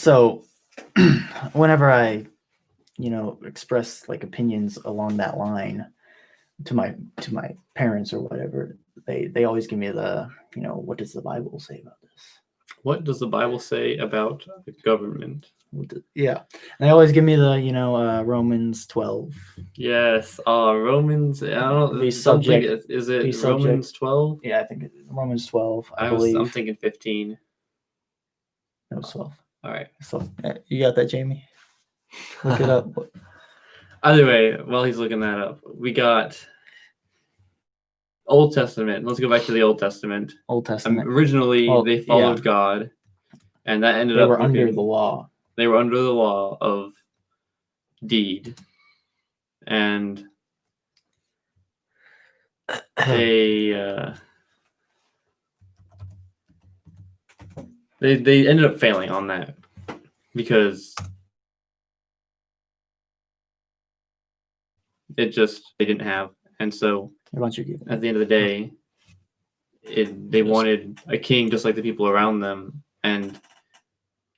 So whenever I, express like opinions along that line to my parents or whatever, they always give me the, what does the Bible say about this? What does the Bible say about the government? Yeah, and they always give me the, Romans 12. Yes, Romans. I don't Be think subject. is it be Romans subject. 12? Yeah, I think it's Romans 12. I believe. I'm thinking 15. No, 12. All right. So you got that, Jamie? Look it up. Either way, while he's looking that up, we got Old Testament. Let's go back to the Old Testament. Old Testament. Originally, they followed God, and that ended up. They were under the law. They were under the law of deed, and they ended up failing on that because they didn't have, and so at the end of the day, they wanted a king just like the people around them, and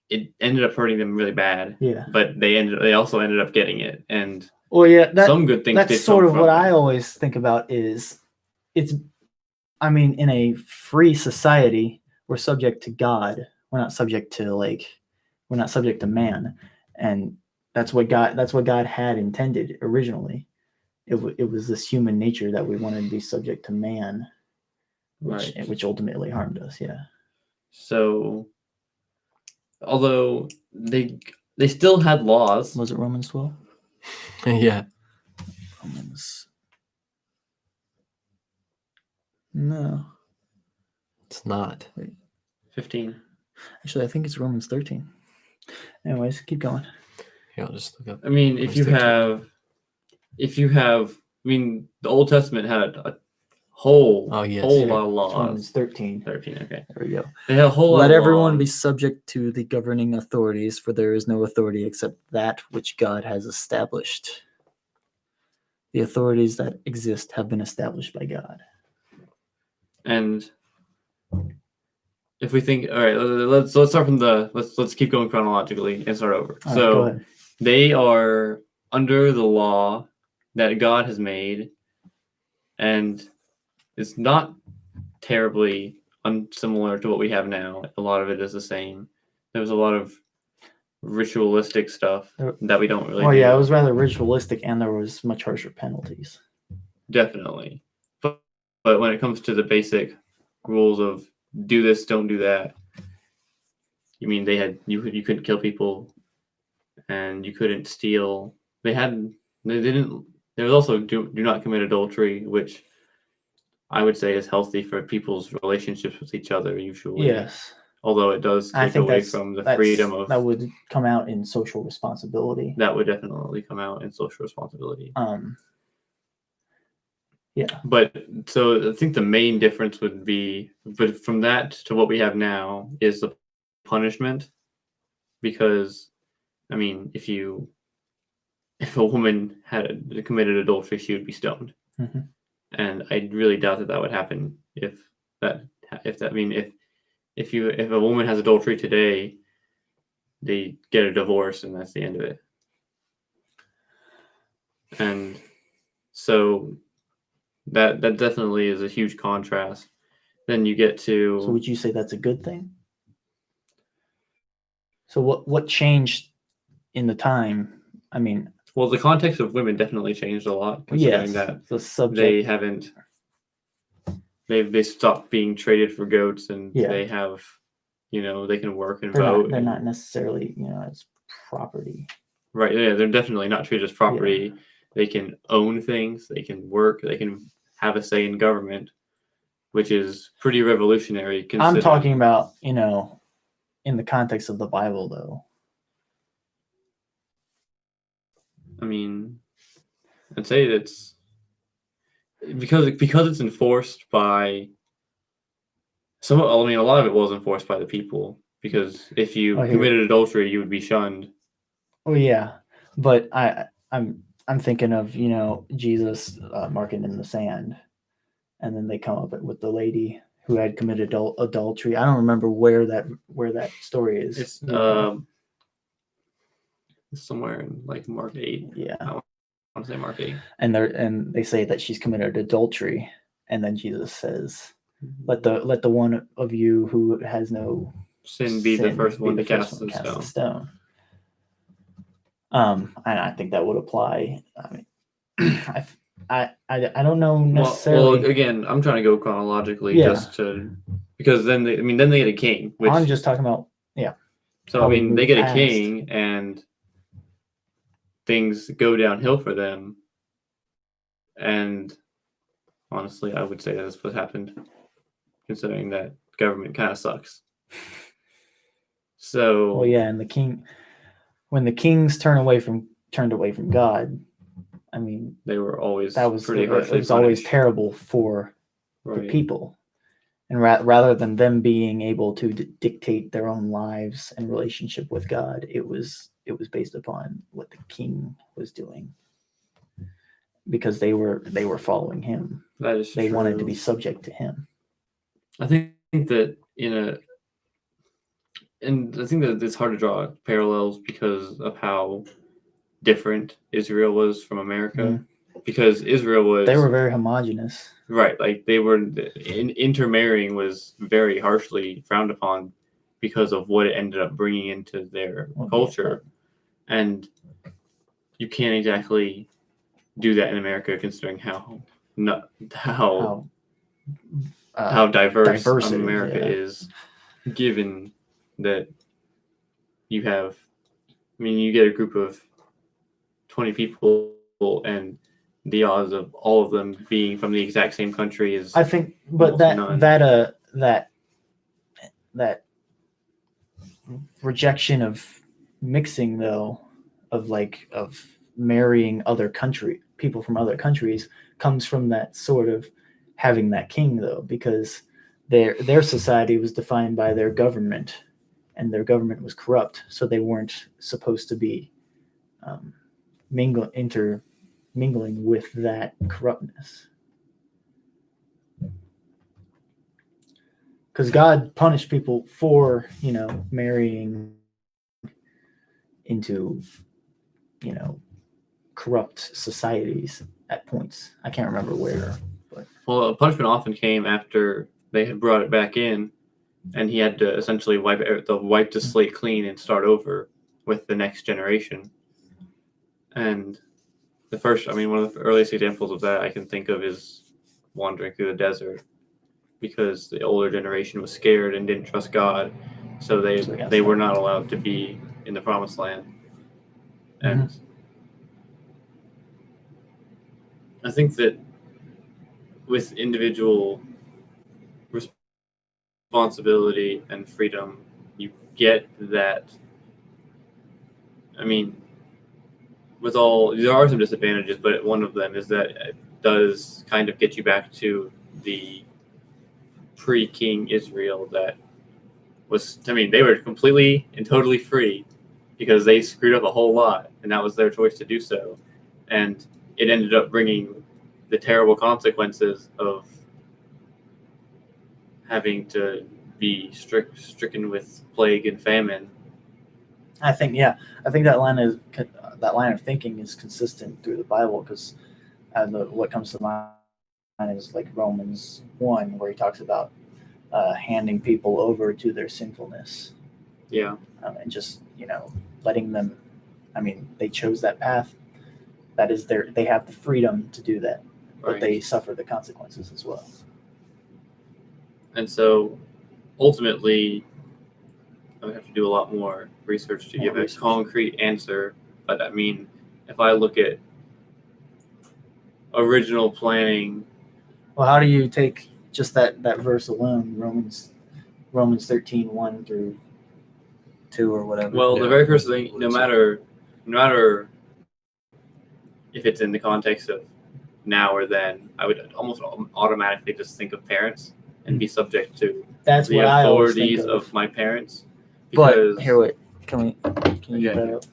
it ended up hurting them really bad. Yeah. But they also ended up getting it, and some good things. That's sort of what I always think about. Is in a free society, we're subject to God. We're not subject to man, and that's what God had intended originally. It was this human nature that we wanted to be subject to man, which ultimately harmed us. Yeah. So, although they still had laws. Was it Romans 12? Yeah. Romans. No. It's not. Wait. 15. Actually, I think it's Romans 13. Anyways, keep going. Yeah, I'll just look up. I mean, if you have, the Old Testament had a whole lot of laws. Romans 13. 13, okay. There we go. They had a whole lot Let of everyone laws. be subject to the governing authorities, for there is no authority except that which God has established. The authorities that exist have been established by God. And if we think, all right, let's start from let's keep going chronologically and start over. All right, go ahead. They are under the law that God has made, and it's not terribly unsimilar to what we have now. A lot of it is the same. There was a lot of ritualistic stuff that we don't really do. Yeah, it was rather ritualistic, and there was much harsher penalties. Definitely. But when it comes to the basic rules of do this, don't do that, you couldn't kill people, and you couldn't steal. There was also do not commit adultery, which I would say is healthy for people's relationships with each other usually. Yes. Although it does take away from the freedom of... That would come out in social responsibility. That would definitely come out in social responsibility. Yeah. But so I think the main difference would be, but from that to what we have now, is the punishment. Because, if a woman had committed adultery, she would be stoned. Mm-hmm. And I really doubt that would happen if a woman has adultery today, they get a divorce and that's the end of it. And so that definitely is a huge contrast. Then you get to... So would you say that's a good thing? So what changed in the time? Well, the context of women definitely changed a lot, considering that the subject... they haven't... They stopped being traded for goats, and they have, they can work and vote. They're not necessarily, as property. Right, yeah, they're definitely not treated as property. Yeah. They can own things, they can work, they can have a say in government, which is pretty revolutionary. I'm talking about, in the context of the Bible, though. I'd say that's because it's enforced by a lot of it was enforced by the people, because if you committed adultery, you would be shunned. Oh yeah, but I'm thinking of Jesus marking in the sand, and then they come up with the lady who had committed adultery. I don't remember where that story is. It's somewhere in like Mark 8. Yeah. I want to say Mark 8. And they say that she's committed adultery, and then Jesus says, let the one of you who has no Sin be the sin first one be to the first cast one the to cast the stone. stone. And I think that would apply. I mean, I don't know necessarily. Well, again, I'm trying to go chronologically Yeah. just to, because then they get a king. Which, I'm just talking about, so how I we mean, they move get a past. king and things go downhill for them. And honestly, I would say that's what happened, considering that government kind of sucks. So, Well, yeah, and the king, when the kings turned away from God, I mean, they were always that was pretty it harshly was always punished. terrible for the Right. people, and rather than them being able to dictate their own lives and relationship with God, it was based upon what the king was doing, because they were following him. That is They true. wanted to be subject to him. I think that and I think that it's hard to draw parallels because of how different Israel was from America. Because Israel was, They were very homogenous. right, like they were intermarrying was very harshly frowned upon because of what it ended up bringing into their culture, and you can't exactly do that in America, considering how diverse America is, given that you have, I mean, you get a group of 20 people and the odds of all of them being from the exact same country is, I think, but none. that rejection of mixing, though, of marrying people from other countries, comes from that sort of having that king, though, because their society was defined by their government, and their government was corrupt, so they weren't supposed to be intermingling with that corruptness. Because God punished people for, marrying into, corrupt societies at points. I can't remember where. But. Well, punishment often came after they had brought it back in, and he had to essentially wipe the slate clean and start over with the next generation. And one of the earliest examples of that I can think of is wandering through the desert, because the older generation was scared and didn't trust God, so they were not allowed to be in the promised land. And I think that with individual responsibility and freedom, you get that. I mean, there are some disadvantages, but one of them is that it does kind of get you back to the pre-King Israel that was, I mean, they were completely and totally free because they screwed up a whole lot, and that was their choice to do so. And it ended up bringing the terrible consequences of having to be stricken with plague and famine. I think that line of thinking is consistent through the Bible, because what comes to mind is like Romans 1, where he talks about handing people over to their sinfulness. Yeah. And just, letting them, I mean, they chose that path. That is they have the freedom to do that, but they suffer the consequences as well. And so ultimately, I would have to do a lot more research to give a concrete answer. But I mean, if I look at original planning. Well, how do you take just that verse alone, Romans 13, 1 through 2 or whatever? Well, the very first thing, no matter if it's in the context of now or then, I would almost automatically just think of parents and be subject to the authorities of my parents. But here, wait, can you get that up?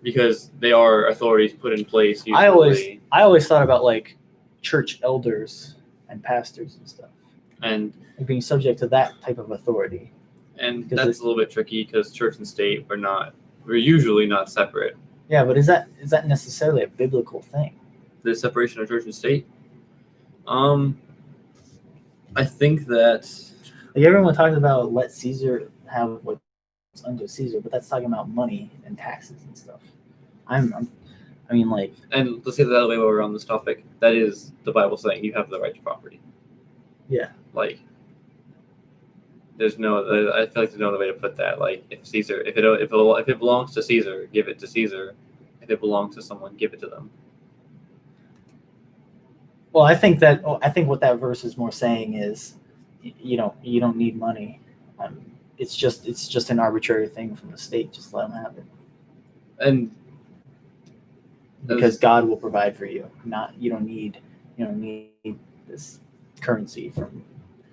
Because they are authorities put in place. Usually. I always thought about like church elders and pastors and stuff, and being subject to that type of authority. And that's a little bit tricky because church and state are not we're usually not separate. Yeah, but is that necessarily a biblical thing? The separation of church and state. I think that Like everyone talks about let Caesar have what's unto Caesar, but that's talking about money and taxes and stuff. I mean, like, and let's get the other way while we're on this topic. That is the Bible saying you have the right to property. yeah, Like, there's no. I feel like there's no other way to put that. Like, if it belongs to Caesar, give it to Caesar. If it belongs to someone, give it to them. well, I think what that verse is more saying is, you don't need money. It's just an arbitrary thing from the state. Just let them have it, And because God will provide for you. You don't need this currency from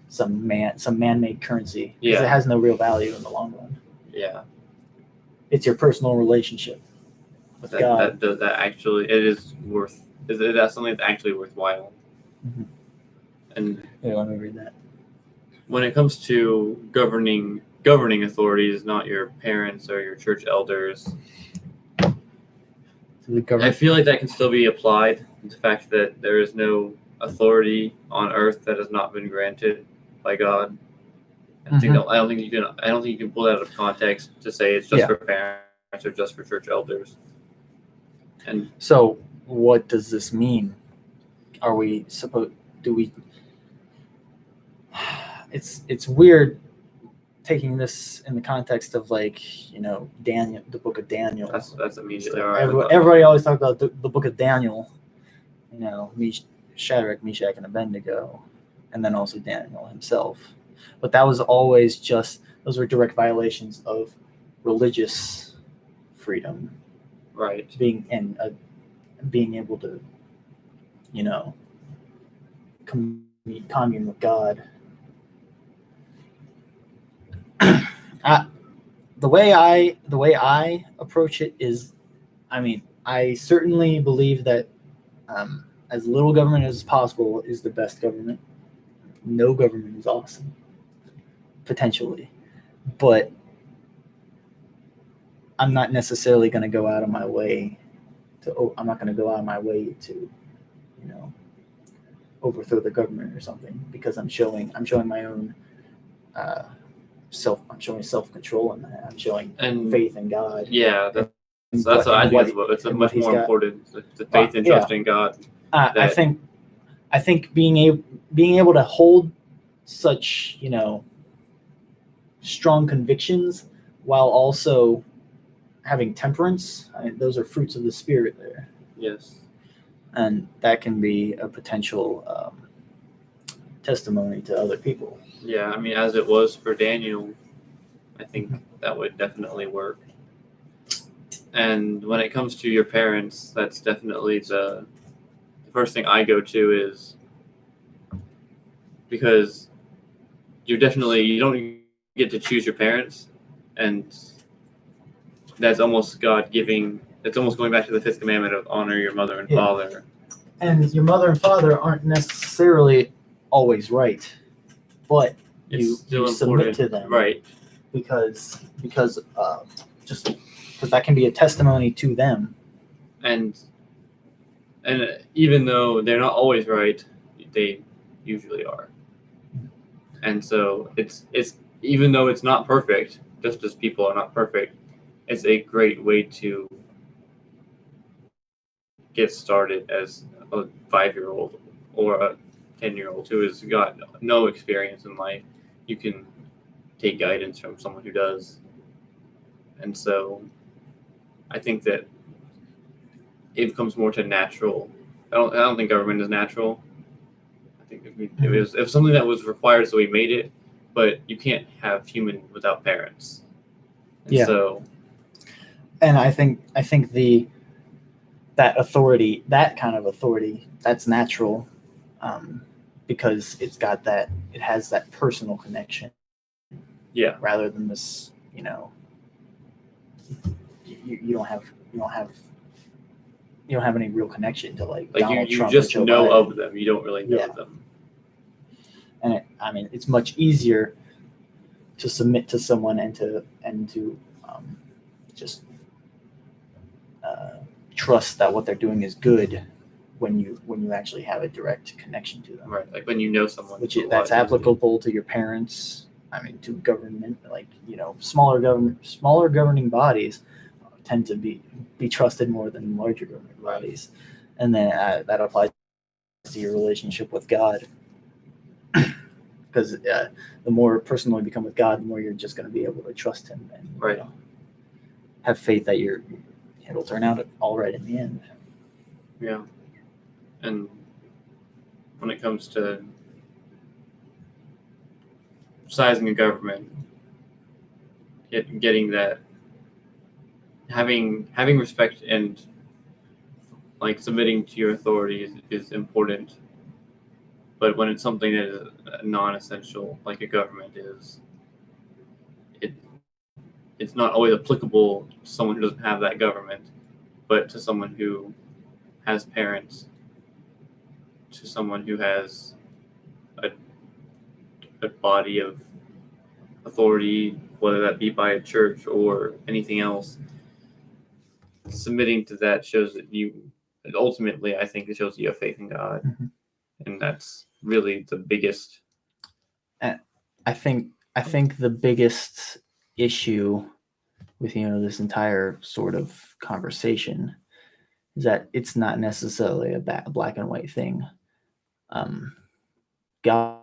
some man-made currency, because it has no real value in the long run. yeah, It's your personal relationship with God. that actually it is worth. That's something that's actually worthwhile. Mhm. And Here, let me read that. when it comes to governing authorities, not your parents or your church elders, To the I government. feel like that can still be applied. The fact that there is no authority on earth that has not been granted by God. I don't think you can pull that out of context to say it's just for parents or just for church elders. And So, what does this mean? Are we supposed? Do we? It's weird taking this in the context of, like, Daniel, the book of Daniel. that's immediately So all right. everybody always talks about the book of Daniel. Shadrach, Meshach, and Abednego, and then also Daniel himself. But that was always those were direct violations of religious freedom, Right. being able to, commune with God. The way I approach it is, I certainly believe that as little government as possible is the best government. No government is awesome, potentially, but I'm not necessarily going to go out of my way to. I'm not going to go out of my way to, overthrow the government or something, because I'm showing my own I'm showing self-control in that. I'm showing faith in God. Yeah, that's what I think it's much more important. The faith and trust in God. I think being able to hold such strong convictions while also having temperance, those are fruits of the Spirit there. Yes. And that can be a potential testimony to other people. Yeah, as it was for Daniel, I think that would definitely work. And when it comes to your parents, that's definitely the first thing I go to, is because you don't get to choose your parents, and that's almost God giving. It's almost going back to the fifth commandment of honor your mother and father. And your mother and father aren't necessarily always right, but you submit to them, right? Because that can be a testimony to them. And even though they're not always right, they usually are. And so it's even though it's not perfect, just as people are not perfect, it's a great way to get started as a 5-year-old or a 10-year-old who has got no experience in life. You can take guidance from someone who does. And so I think that it becomes more to natural. I don't think government is natural. I think if something that was required, so we made it, but you can't have human without parents. And so, and I think that authority, that kind of authority, that's natural, because it has that personal connection. Yeah. Rather than this, you don't have any real connection to like Donald you Trump just or Joe know Biden. of them. You don't really know them. And it's much easier to submit to someone and to just trust that what they're doing is good when you actually have a direct connection to them. Right, like when you know someone, Which a that's lot easier. applicable to your parents. I mean, to government, like smaller governing bodies tend to be trusted more than larger governing bodies, and then that applies to your relationship with God. Because the more personal you become with God, the more you're just going to be able to trust Him and Right. Have faith that it'll turn out all right in the end. Yeah, and when it comes to sizing a government, getting that, having respect and like submitting to your authority is important. But when it's something that is non-essential, like a government is, it's not always applicable to someone who doesn't have that government, but to someone who has parents, to someone who has a body of authority, whether that be by a church or anything else. Submitting to that shows that ultimately, I think it shows you have faith in God. Mm-hmm. And that's really the biggest. I think the biggest issue with this entire sort of conversation is that it's not necessarily a black and white thing. God,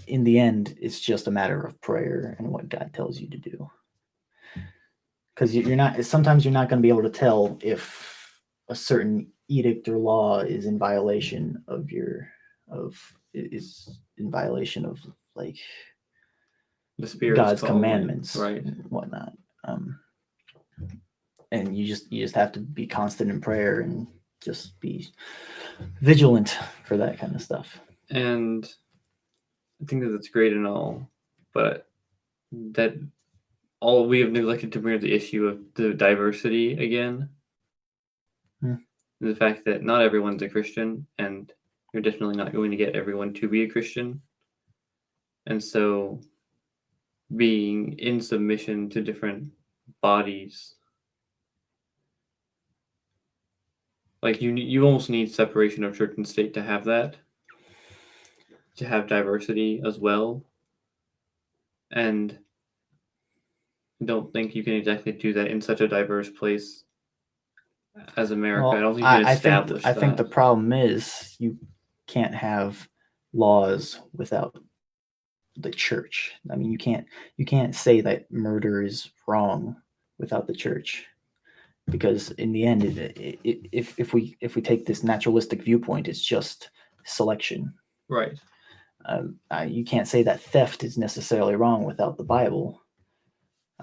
in the end, it's just a matter of prayer and what God tells you to do. Because sometimes you're not going to be able to tell if a certain edict or law is in violation of like the Spirit's God's calling, commandments, right, and whatnot. And you just have to be constant in prayer and just be vigilant for that kind of stuff. And I think that's great and all, but that all we have neglected to bring up the issue of the diversity again. The fact that not everyone's a Christian, and you're definitely not going to get everyone to be a Christian. And so being in submission to different bodies, like you almost need separation of church and state to have that, to have diversity as well. And I don't think you can exactly do that in such a diverse place as America. Well, I don't think you can establish I think the problem is you can't have laws without the church. I mean, you can't say that murder is wrong without the church, because in the end, if we take this naturalistic viewpoint, it's just selection. Right. You can't say that theft is necessarily wrong without the Bible.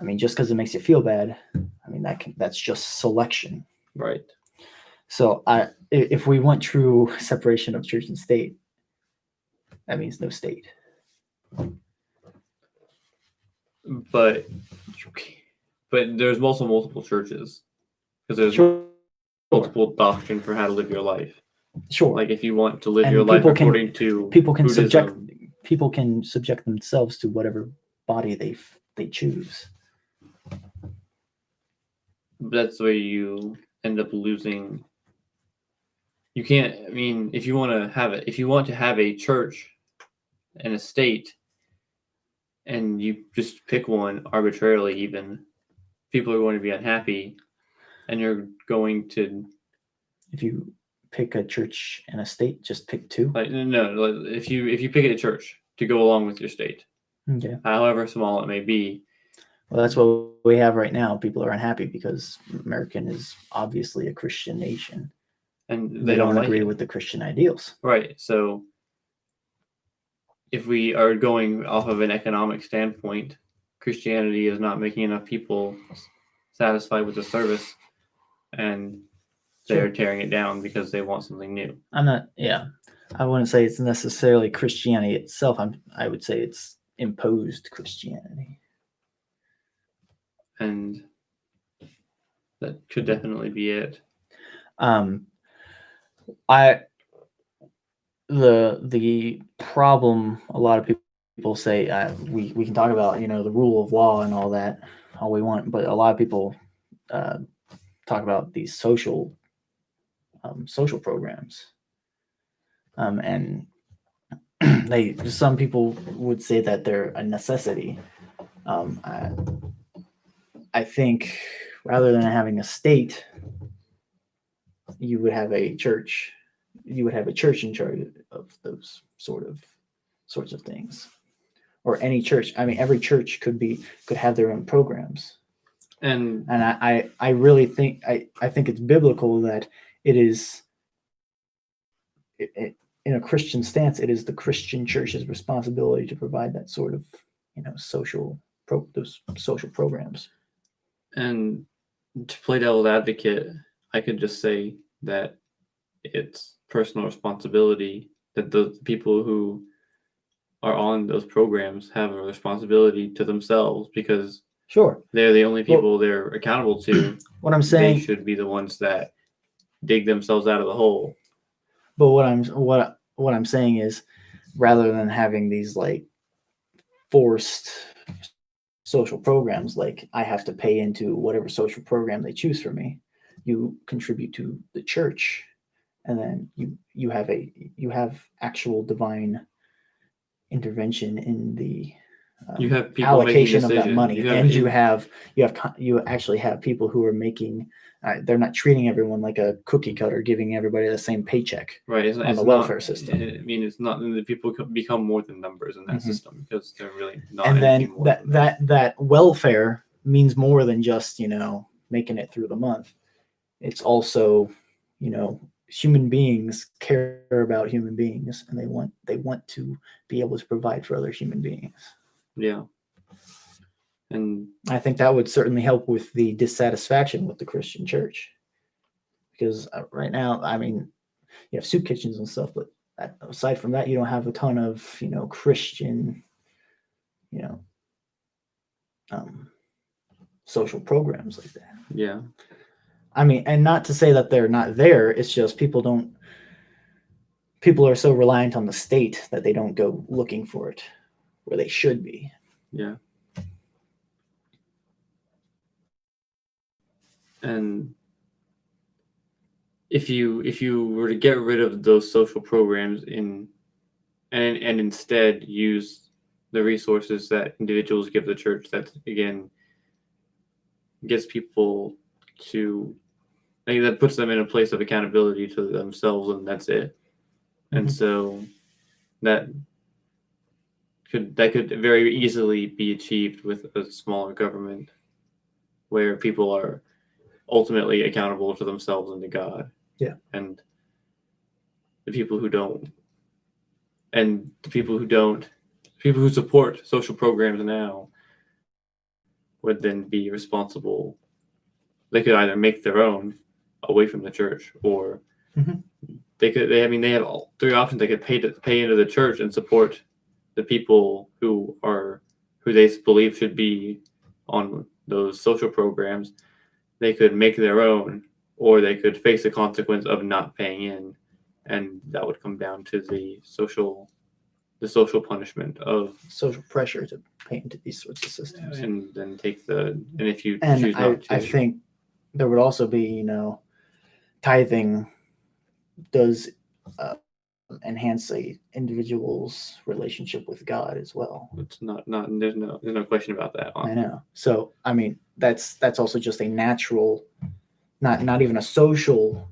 I mean, just because it makes you feel bad, I mean that's just selection. Right. So if we want true separation of church and state, that means no state. But there's also multiple churches, because there's multiple doctrine for how to live your life. Sure. Like if you want to live your life according to people can Buddhism, subject themselves to whatever body they choose. That's where you end up losing. You can't. I mean, if you want to have a church and a state, and you just pick one arbitrarily, even people are going to be unhappy, and you're going to. If you pick a church and a state, just pick two. Like no, if you pick a church to go along with your state, okay, however small it may be. Well, that's what we have right now. People are unhappy because America is obviously a Christian nation, and they don't like agree it. with the Christian ideals. Right. So if we are going off of an economic standpoint, Christianity is not making enough people satisfied with the service, and they're tearing it down because they want something new. I wouldn't say it's necessarily Christianity itself. I would say it's imposed Christianity. And that could definitely be it. The problem, a lot of people say, we can talk about the rule of law and all that all we want, but a lot of people talk about these social programs, and some people would say that they're a necessity. I think rather than having a state, you would have a church. You would have a church in charge of those sorts of things, or any church. I mean, every church could have their own programs. And I really think I think it's biblical that it is in a Christian stance, it is the Christian church's responsibility to provide that sort of those social programs. And to play devil's advocate, I could just say that it's personal responsibility that the people who are on those programs have a responsibility to themselves, because Sure, they're the only people they're accountable to. what I'm saying, They should be the ones that dig themselves out of the hole. but what I'm saying is, rather than having these like forced social programs, like I have to pay into whatever social program they choose for me, you contribute to the church, and then you have actual divine intervention in the You have people allocation making of that money, decisions. you actually have people who are making. They're not treating everyone like a cookie cutter, giving everybody the same paycheck. Right, it's the not, welfare system. I mean, it's not the people become more than numbers in that Mhm. system, because they're really not. And then anything more than that welfare means more than just making it through the month. It's also human beings care about human beings, and they want to be able to provide for other human beings. Yeah. And I think that would certainly help with the dissatisfaction with the Christian church, because right now, I mean, you have soup kitchens and stuff, but aside from that, you don't have a ton of Christian social programs like that. yeah, I mean, and not to say that they're not there. It's just people are so reliant on the state that they don't go looking for it where they should be. yeah. And if you were to get rid of those social programs and instead use the resources that individuals give the church, that again gets people to, I think that puts them in a place of accountability to themselves, and that's it. And so that could very easily be achieved with a smaller government, where people are ultimately accountable to themselves and to God. Yeah. And the people who don't, and the people who support social programs now would then be responsible. They could either make their own away from the church, or they have all three options. They could pay into the church and support the people who they believe should be on those social programs. They could make their own, or they could face the consequence of not paying in, and that would come down to the social punishment of social pressure to pay into these sorts of systems. And then if you And choose not to. I think there would also be, tithing does enhance a individual's relationship with God as well. It's not there's no question about that. I know. So I mean, that's also just a natural, not even a social